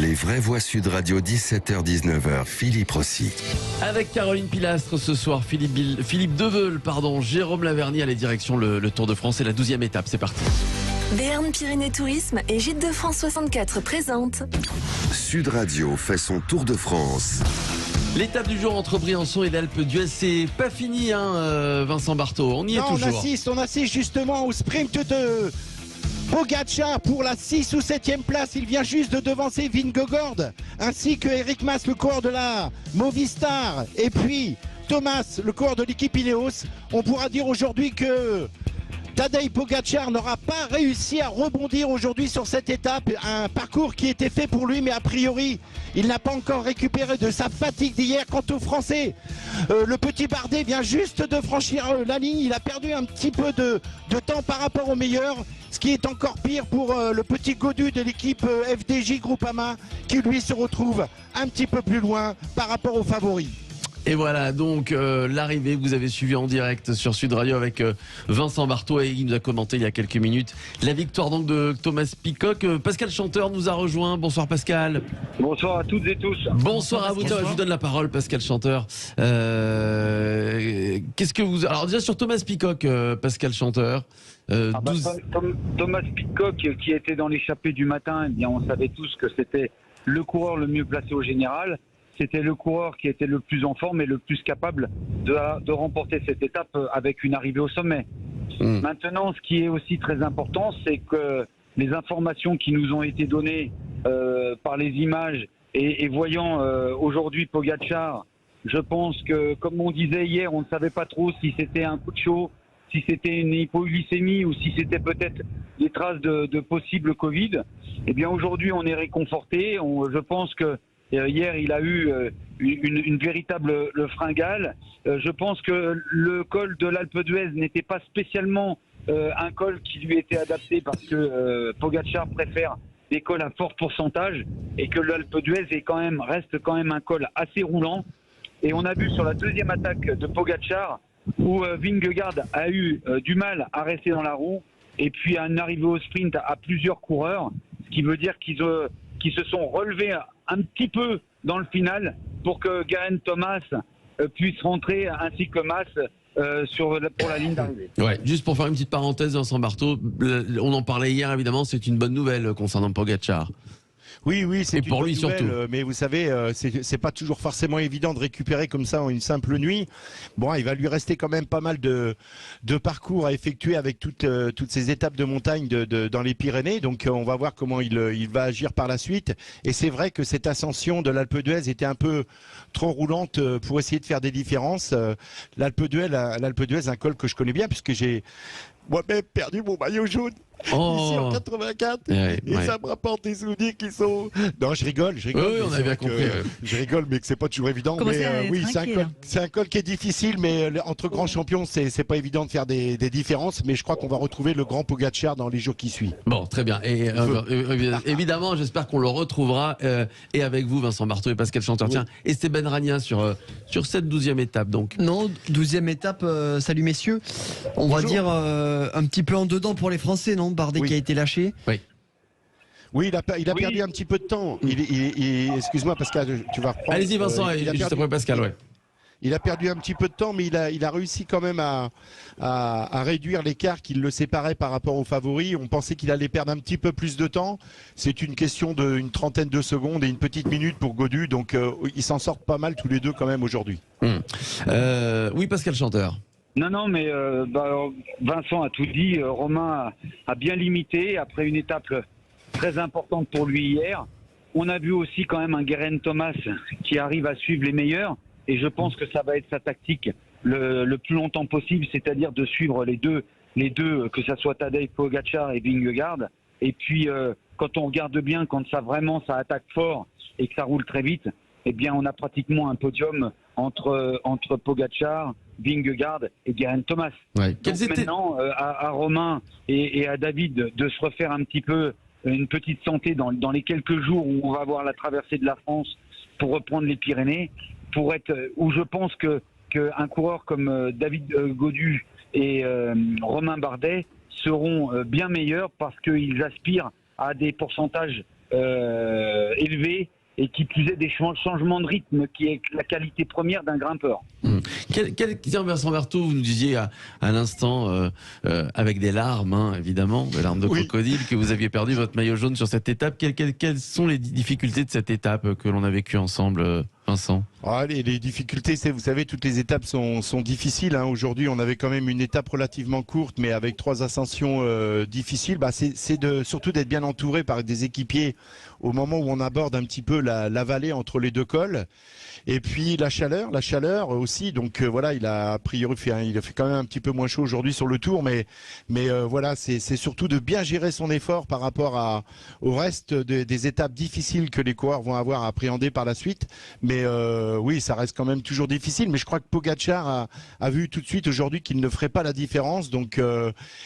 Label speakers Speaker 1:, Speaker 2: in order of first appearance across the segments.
Speaker 1: Les vraies voix Sud Radio, 17h-19h, Philippe Rossi.
Speaker 2: Avec Caroline Pilastre ce soir, Philippe Deveul, Jérôme Laverny à la direction le Tour de France et la 12e étape, c'est parti.
Speaker 3: Béarn Pyrénées Tourisme et Gîtes de France 64 présente.
Speaker 1: Sud Radio fait son Tour de France.
Speaker 2: L'étape du jour entre Briançon et l'Alpe d'Huez, c'est pas fini, Vincent Barthaud, on y est toujours.
Speaker 4: On assiste justement au sprint de Pogačar pour la 6 ou 7e place. Il vient juste de devancer Vingegaard ainsi que Eric Mas, le coureur de la Movistar, et puis Thomas, le coureur de l'équipe Ineos. On pourra dire aujourd'hui que Tadej Pogačar n'aura pas réussi à rebondir aujourd'hui sur cette étape, un parcours qui était fait pour lui, mais a priori il n'a pas encore récupéré de sa fatigue d'hier. Quant aux Français, le petit Bardet vient juste de franchir la ligne, il a perdu un petit peu de temps par rapport aux meilleurs, ce qui est encore pire pour le petit Gaudu de l'équipe FDJ Groupama, qui lui se retrouve un petit peu plus loin par rapport aux favoris.
Speaker 2: Et voilà donc l'arrivée que vous avez suivie en direct sur Sud Radio avec Vincent Barthaud, et il nous a commenté il y a quelques minutes la victoire donc de Thomas Pidcock. Pascal Chanteur nous a rejoint. Bonsoir Pascal.
Speaker 5: Bonsoir à toutes et tous.
Speaker 2: Bonsoir à vous. Je vous donne la parole Pascal Chanteur. Qu'est-ce que vous... Alors déjà sur Thomas Pidcock, Pascal Chanteur.
Speaker 5: Thomas Pidcock qui était dans l'échappée du matin, eh bien, on savait tous que c'était le coureur le mieux placé au général. C'était le coureur qui était le plus en forme et le plus capable de remporter cette étape avec une arrivée au sommet. Maintenant, ce qui est aussi très important, c'est que les informations qui nous ont été données par les images et voyant aujourd'hui Pogačar, je pense que, comme on disait hier, on ne savait pas trop si c'était un coup de chaud, si c'était une hypoglycémie ou si c'était peut-être des traces de possible Covid. Eh bien, aujourd'hui, on est réconforté. Je pense que hier, il a eu une véritable fringale. Je pense que le col de l'Alpe d'Huez n'était pas spécialement un col qui lui était adapté, parce que Pogačar préfère des cols à fort pourcentage, et que l'Alpe d'Huez reste quand même un col assez roulant. Et on a vu sur la deuxième attaque de Pogačar où Vingegaard a eu du mal à rester dans la roue, et puis à une arrivée au sprint à plusieurs coureurs, ce qui veut dire qu'ils se sont relevés un petit peu dans le final pour que Geraint Thomas puisse rentrer, ainsi que Mas pour la ligne d'arrivée.
Speaker 2: Ouais, juste pour faire une petite parenthèse, Vincent Barthaud, on en parlait hier évidemment, c'est une bonne nouvelle concernant Pogačar.
Speaker 4: Oui, c'est une
Speaker 2: pour lui
Speaker 4: bonne nouvelle,
Speaker 2: surtout.
Speaker 4: mais vous savez, c'est pas toujours forcément évident de récupérer comme ça en une simple nuit. Bon, il va lui rester quand même pas mal de parcours à effectuer avec toutes ces étapes de montagne dans les Pyrénées. Donc on va voir comment il va agir par la suite. Et c'est vrai que cette ascension de l'Alpe d'Huez était un peu trop roulante pour essayer de faire des différences. L'Alpe d'Huez, un col que je connais bien, puisque j'ai moi-même perdu mon maillot jaune. Ici en 84, et ça me rapporte des souvenirs qui sont... Non, je rigole.
Speaker 2: Oui, on avait bien compris.
Speaker 4: Je rigole, mais que c'est pas toujours évident. Mais oui, c'est un col qui est difficile, mais entre grands champions, c'est pas évident de faire des différences. Mais je crois qu'on va retrouver le grand Pogačar dans les jours qui suivent.
Speaker 2: Bon, très bien. Et évidemment, j'espère qu'on le retrouvera. Et avec vous, Vincent Barthaud et Pascal Chanteur. Tiens, Esteban Ragna sur cette 12e étape. Donc.
Speaker 6: Non, 12e étape, salut messieurs. On va dire un petit peu en dedans pour les Français, non? Bardet qui a été lâché.
Speaker 4: Oui, il a perdu un petit peu de temps. Excuse-moi Pascal, tu vas reprendre.
Speaker 2: Allez-y Vincent, juste après Pascal,
Speaker 4: Il a perdu un petit peu de temps, mais il a réussi quand même à réduire l'écart qui le séparait par rapport aux favoris. On pensait qu'il allait perdre un petit peu plus de temps. C'est une question d'une trentaine de secondes et une petite minute pour Gaudu. Donc ils s'en sortent pas mal tous les deux quand même aujourd'hui.
Speaker 2: Oui, Pascal Chanteur.
Speaker 5: Non, mais Vincent a tout dit. Romain a bien limité après une étape très importante pour lui hier. On a vu aussi quand même un Geraint Thomas qui arrive à suivre les meilleurs, et je pense que ça va être sa tactique le plus longtemps possible, c'est-à-dire de suivre les deux, que ça soit Tadej Pogačar et Vingegaard. Et puis quand on regarde bien, quand ça attaque fort et que ça roule très vite, eh bien on a pratiquement un podium entre Pogačar, Vingegaard et Geraint Thomas. Donc maintenant, à Romain et à David de se refaire un petit peu une petite santé dans les quelques jours où on va voir la traversée de la France pour reprendre les Pyrénées, où je pense qu'un coureur comme David Gaudu et Romain Bardet seront bien meilleurs, parce qu'ils aspirent à des pourcentages élevé et qui plus est des changements de rythme qui est la qualité première d'un grimpeur.
Speaker 2: Tiens, Vincent Berthaud, vous nous disiez à l'instant, avec des larmes, hein, évidemment, des larmes de crocodile, que vous aviez perdu votre maillot jaune sur cette étape. Quelles sont les difficultés de cette étape que l'on a vécue ensemble, Vincent?
Speaker 4: Les difficultés, vous savez, toutes les étapes sont difficiles. Hein. Aujourd'hui, on avait quand même une étape relativement courte, mais avec 3 ascensions difficiles. C'est surtout d'être bien entouré par des équipiers au moment où on aborde un petit peu la vallée entre les 2 cols. Et puis la chaleur aussi. Donc voilà, il a priori il a fait quand même un petit peu moins chaud aujourd'hui sur le Tour, mais voilà, c'est surtout de bien gérer son effort par rapport au reste des étapes difficiles que les coureurs vont avoir à appréhender par la suite. Mais oui, ça reste quand même toujours difficile. Mais je crois que Pogačar a vu tout de suite aujourd'hui qu'il ne ferait pas la différence. Donc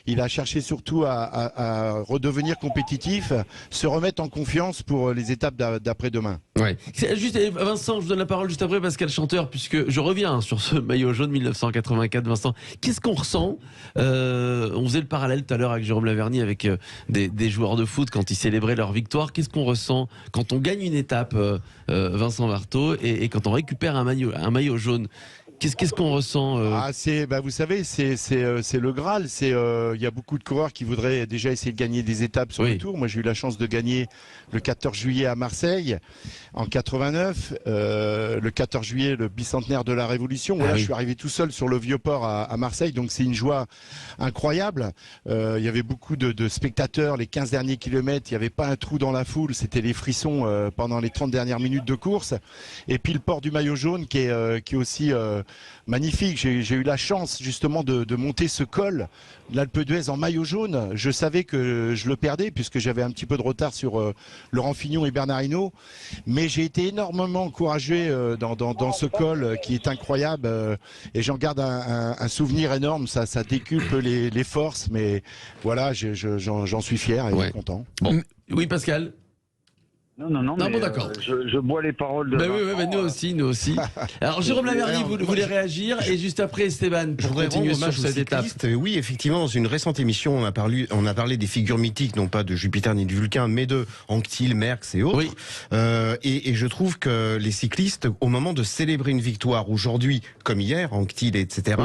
Speaker 4: il a cherché surtout à redevenir compétitif, se remettre en confiance pour les étapes d'après-demain.
Speaker 2: Ouais. Juste, Vincent, je vous donne la parole juste après, Pascal Chanteur, puisque je reviens sur ce maillot jaune 1984. Vincent, qu'est-ce qu'on ressent? On faisait le parallèle tout à l'heure avec Jérôme Laverny, avec des joueurs de foot quand ils célébraient leur victoire. Qu'est-ce qu'on ressent quand on gagne une étape, Vincent Berthaud, et quand on récupère un maillot jaune? Qu'est-ce qu'on ressent
Speaker 4: vous savez, c'est le Graal. Il y a beaucoup de coureurs qui voudraient déjà essayer de gagner des étapes sur le Tour. Moi, j'ai eu la chance de gagner le 14 juillet à Marseille en 89. Le 14 juillet, le bicentenaire de la Révolution. Voilà, je suis arrivé tout seul sur le Vieux-Port à Marseille, donc c'est une joie incroyable. Il y avait beaucoup de spectateurs. Les 15 derniers kilomètres, il n'y avait pas un trou dans la foule. C'était les frissons pendant les 30 dernières minutes de course. Et puis le port du maillot jaune qui est aussi magnifique. J'ai eu la chance justement de monter ce col de l'Alpe d'Huez en maillot jaune. Je savais que je le perdais puisque j'avais un petit peu de retard sur Laurent Fignon et Bernard Hinault, mais j'ai été énormément encouragé dans ce col qui est incroyable et j'en garde un souvenir énorme. Ça décuple les forces, mais voilà, j'en suis fier et content.
Speaker 2: Bon. Oui, Pascal.
Speaker 5: Non, mais
Speaker 2: d'accord.
Speaker 5: Je bois les paroles de
Speaker 2: oui, nous aussi. Alors, Jérôme Laverny, vous voulez réagir, et juste après, Esteban, pour continuer sur cette étape.
Speaker 7: Oui, effectivement, dans une récente émission, on a parlé des figures mythiques, non pas de Jupiter ni de Vulcain, mais de Anquetil, Merckx et autres. Oui. Et je trouve que les cyclistes, au moment de célébrer une victoire, aujourd'hui, comme hier, Anquetil, etc.,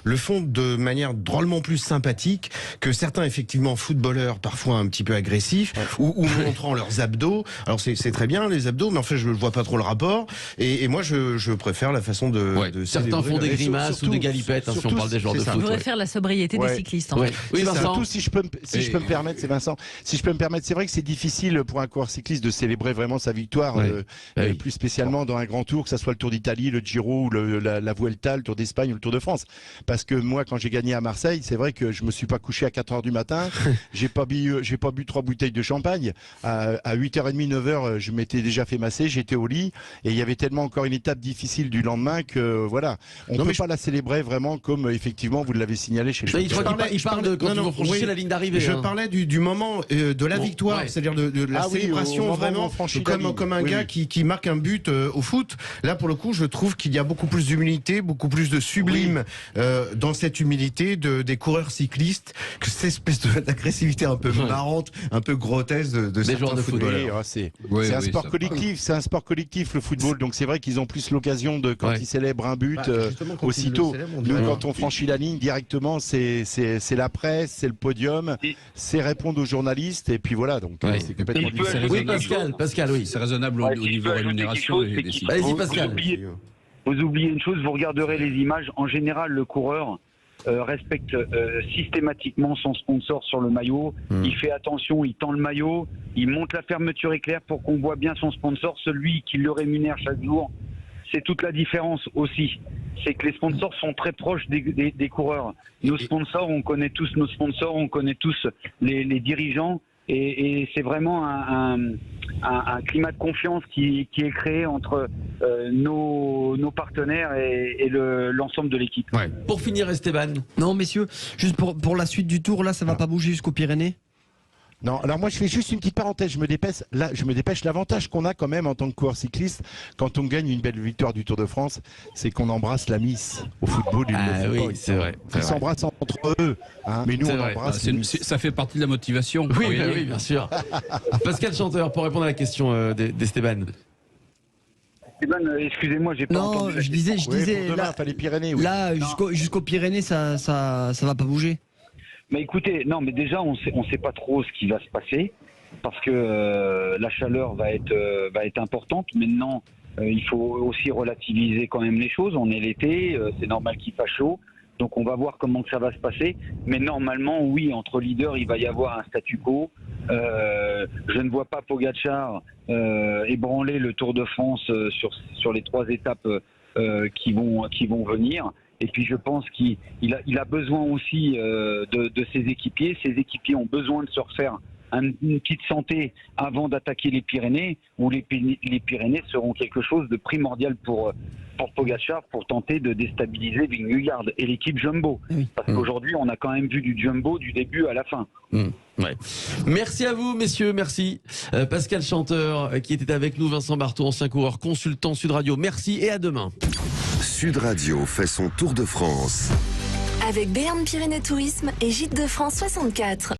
Speaker 7: le font de manière drôlement plus sympathique que certains, effectivement, footballeurs, parfois un petit peu agressifs, ou montrant leurs abdos. Alors c'est très bien les abdos, mais en fait je ne vois pas trop le rapport. Et moi je préfère la façon de
Speaker 2: certains font des grimaces ou des galipettes, si on parle des joueurs de foot.
Speaker 8: Je voudrais faire la sobriété des cyclistes. En fait.
Speaker 2: Oui, Vincent.
Speaker 4: Surtout si je peux me permettre, c'est Vincent. Si je peux me permettre, c'est vrai que c'est difficile pour un coureur cycliste de célébrer vraiment sa victoire, plus spécialement dans un grand tour, que ça soit le Tour d'Italie, le Giro, ou la Vuelta, le Tour d'Espagne ou le Tour de France. Parce que moi, quand j'ai gagné à Marseille, c'est vrai que je me suis pas couché à 4h du matin. J'ai pas bu 3 bouteilles de champagne. À 8h30, 9h, je m'étais déjà fait masser, j'étais au lit et il y avait tellement encore une étape difficile du lendemain que voilà, on ne peut pas la célébrer vraiment comme effectivement vous l'avez signalé chez les
Speaker 2: il parle de quand vous franchissez la ligne d'arrivée.
Speaker 7: Je parlais du moment de la victoire, c'est-à-dire de la célébration vraiment comme un gars qui marque un but au foot. Là pour le coup, je trouve qu'il y a beaucoup plus d'humilité, beaucoup plus de sublime dans cette humilité des coureurs cyclistes que cette espèce d'agressivité un peu marrante, un peu grotesque de certains footballeurs.
Speaker 4: C'est un sport collectif, le football. Donc c'est vrai qu'ils ont plus l'occasion de quand ils célèbrent un but aussitôt. Nous, quand on franchit la ligne directement, c'est la presse, c'est le podium, c'est répondre aux journalistes et puis voilà. Donc c'est complètement différent.
Speaker 2: Oui, Pascal, oui.
Speaker 9: C'est raisonnable au niveau rémunération.
Speaker 2: Allez-y, Pascal.
Speaker 5: Vous oubliez une chose, vous regarderez les images. En général, le coureur respecte systématiquement son sponsor sur le maillot. Il fait attention, il tend le maillot, il monte la fermeture éclair pour qu'on voit bien son sponsor, celui qui le rémunère chaque jour. C'est toute la différence aussi. C'est que les sponsors sont très proches des coureurs. Nos sponsors, on connaît tous nos sponsors, on connaît tous les dirigeants. Et c'est vraiment un climat de confiance qui est créé entre nos partenaires et l'ensemble de l'équipe.
Speaker 2: Pour finir, Esteban.
Speaker 6: Non, messieurs, juste pour la suite du tour, là, ça va pas bouger jusqu'aux Pyrénées?
Speaker 4: Non, alors moi je fais juste une petite parenthèse, je me dépêche. L'avantage qu'on a quand même en tant que coureur cycliste, quand on gagne une belle victoire du Tour de France, c'est qu'on embrasse la Miss au football.
Speaker 2: Oui, c'est vrai.
Speaker 4: Ils s'embrassent entre eux, hein, mais nous on embrasse.
Speaker 9: Ça fait partie de la motivation.
Speaker 2: Oui, bien sûr. Pascal Chanteur, pour répondre à la question d'Esteban.
Speaker 5: Excusez-moi, j'ai pas entendu.
Speaker 6: Non, je disais,
Speaker 4: pour demain, les Pyrénées. Oui.
Speaker 6: Là, jusqu'aux Pyrénées, ça va pas bouger.
Speaker 5: Mais écoutez, non, mais déjà, on sait pas trop ce qui va se passer parce que la chaleur va être importante. Maintenant, il faut aussi relativiser quand même les choses. On est l'été, c'est normal qu'il fasse chaud. Donc on va voir comment que ça va se passer. Mais normalement, oui, entre leaders, il va y avoir un statu quo. Je ne vois pas Pogačar ébranler le Tour de France sur les 3 étapes qui vont venir. Et puis je pense qu'il a besoin aussi de ses équipiers. Ses équipiers ont besoin de se refaire une petite santé avant d'attaquer les Pyrénées, où les Pyrénées seront quelque chose de primordial pour Pogačar pour tenter de déstabiliser Vingegaard et l'équipe Jumbo. Oui. Parce qu'aujourd'hui, on a quand même vu du Jumbo du début à la fin.
Speaker 2: Ouais. Merci à vous, messieurs, merci. Pascal Chanteur, qui était avec nous, Vincent Barthaud, ancien coureur, consultant Sud Radio. Merci et à demain.
Speaker 1: Sud Radio fait son tour de France.
Speaker 3: Avec Béarn Pyrénées Tourisme et Gîtes de France 64.